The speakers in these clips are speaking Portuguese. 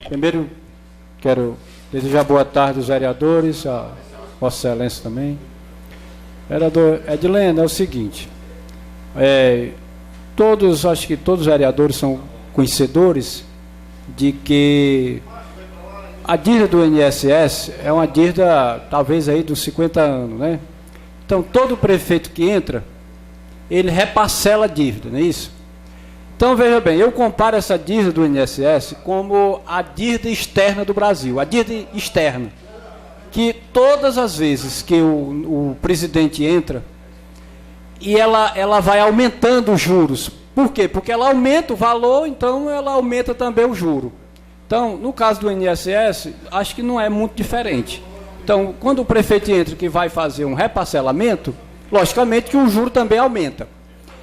Primeiro, quero desejar boa tarde aos vereadores, a Vossa Excelência também. Vereador Edilene, é o seguinte, acho que todos os vereadores são conhecedores de que a dívida do INSS é uma dívida, talvez, aí dos 50 anos, né? Então, todo prefeito que entra, ele reparcela a dívida, não é isso? Então, veja bem, eu comparo essa dívida do INSS como a dívida externa do Brasil, a dívida externa, que todas as vezes que o presidente entra, e ela vai aumentando os juros. Por quê? Porque ela aumenta o valor, então ela aumenta também o juro. Então, no caso do INSS, acho que não é muito diferente. Então, quando o prefeito entra que vai fazer um reparcelamento, logicamente que o juro também aumenta.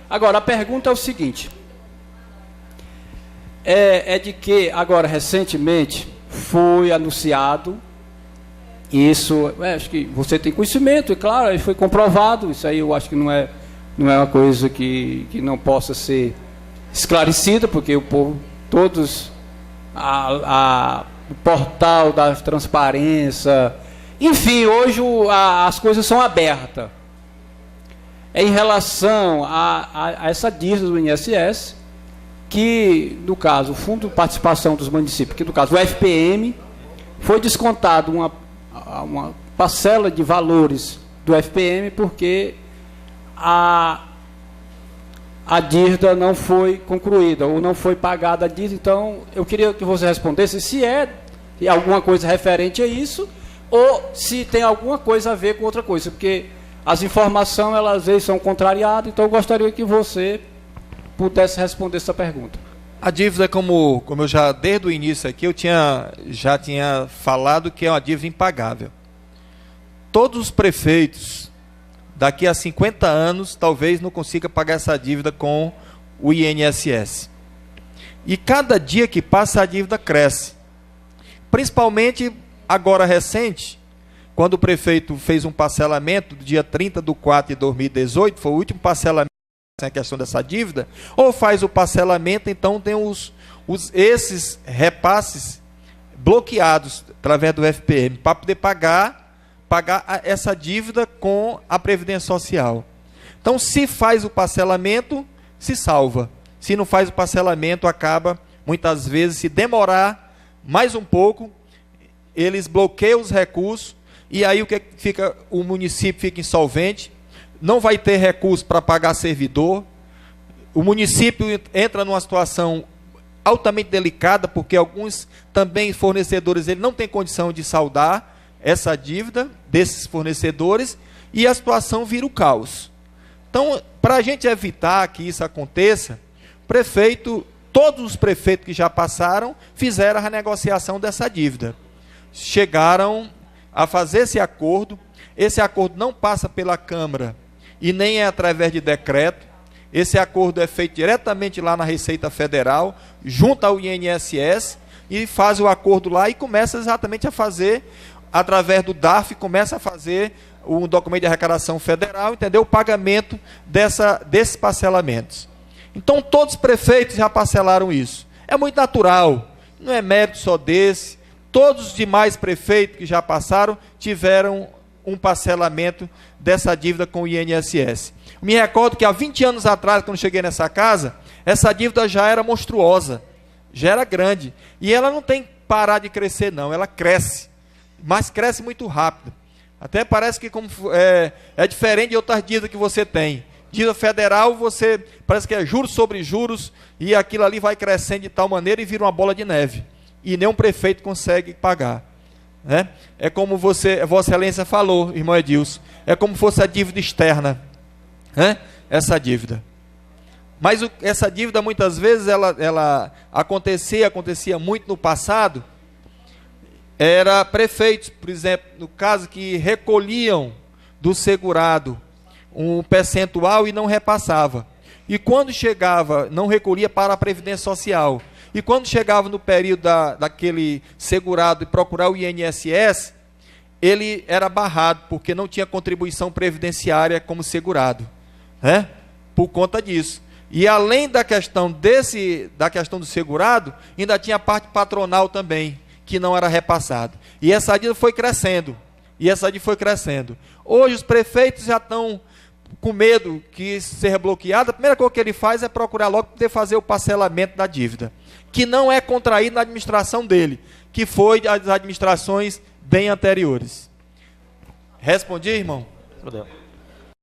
Agora, a pergunta é o seguinte, é de que, agora, recentemente, foi anunciado, isso, acho que você tem conhecimento, e claro, foi comprovado, isso aí eu acho que não é uma coisa que não possa ser esclarecida, porque o povo, todos, o portal da transparência, enfim, hoje as coisas são abertas. Em relação a essa dívida do INSS, que, no caso, o Fundo de Participação dos Municípios, que, no caso, o FPM, foi descontado uma parcela de valores do FPM, porque a dívida não foi concluída, ou não foi pagada a dívida. Então, eu queria que você respondesse se é alguma coisa referente a isso, ou se tem alguma coisa a ver com outra coisa, porque as informações, elas às vezes são contrariadas, então eu gostaria que você pudesse responder essa pergunta. A dívida, como eu já, desde o início aqui, já tinha falado que é uma dívida impagável. Todos os prefeitos, daqui a 50 anos, talvez não consiga pagar essa dívida com o INSS. E cada dia que passa, a dívida cresce. Principalmente, agora recente, quando o prefeito fez um parcelamento, do dia 30/4/2018, foi o último parcelamento, a questão dessa dívida, ou faz o parcelamento, então tem esses repasses bloqueados através do FPM, para poder pagar essa dívida com a Previdência Social. Então, se faz o parcelamento, se salva. Se não faz o parcelamento, acaba, muitas vezes, se demorar mais um pouco, eles bloqueiam os recursos, e aí o município fica insolvente, não vai ter recurso para pagar servidor, o município entra numa situação altamente delicada, porque alguns também fornecedores ele não tem condição de saldar essa dívida desses fornecedores, e a situação vira o caos. Então, para a gente evitar que isso aconteça, todos os prefeitos que já passaram, fizeram a renegociação dessa dívida. Chegaram a fazer esse acordo não passa pela Câmara, e nem é através de decreto. Esse acordo é feito diretamente lá na Receita Federal, junto ao INSS, e faz o acordo lá e começa exatamente a fazer, através do DARF, começa a fazer um documento de arrecadação federal, entendeu? O pagamento desses parcelamentos. Então, todos os prefeitos já parcelaram isso. É muito natural, não é mérito só desse. Todos os demais prefeitos que já passaram tiveram um parcelamento dessa dívida com o INSS. Me recordo que há 20 anos atrás, quando cheguei nessa casa, essa dívida já era monstruosa, já era grande. E ela não tem que parar de crescer, não, ela cresce, mas cresce muito rápido. Até parece que é diferente de outras dívidas que você tem. Dívida federal, parece que é juros sobre juros, e aquilo ali vai crescendo de tal maneira e vira uma bola de neve. E nenhum prefeito consegue pagar. Né? É como Vossa Excelência falou, irmão Edilson, é como fosse a dívida externa, né? Essa dívida. Mas essa dívida, muitas vezes, ela acontecia muito no passado. Era prefeitos, por exemplo, no caso, que recolhiam do segurado um percentual e não repassava. E quando chegava, não recolhia para a Previdência Social. E quando chegava no período daquele segurado e procurar o INSS, ele era barrado, porque não tinha contribuição previdenciária como segurado, né? Por conta disso. E além da questão do segurado, ainda tinha a parte patronal também, que não era repassada. E essa dívida foi crescendo. Hoje os prefeitos já estão com medo que seja bloqueada. A primeira coisa que ele faz é procurar logo poder fazer o parcelamento da dívida, que não é contraído na administração dele, que foi das administrações bem anteriores. Respondi, irmão? Respondeu.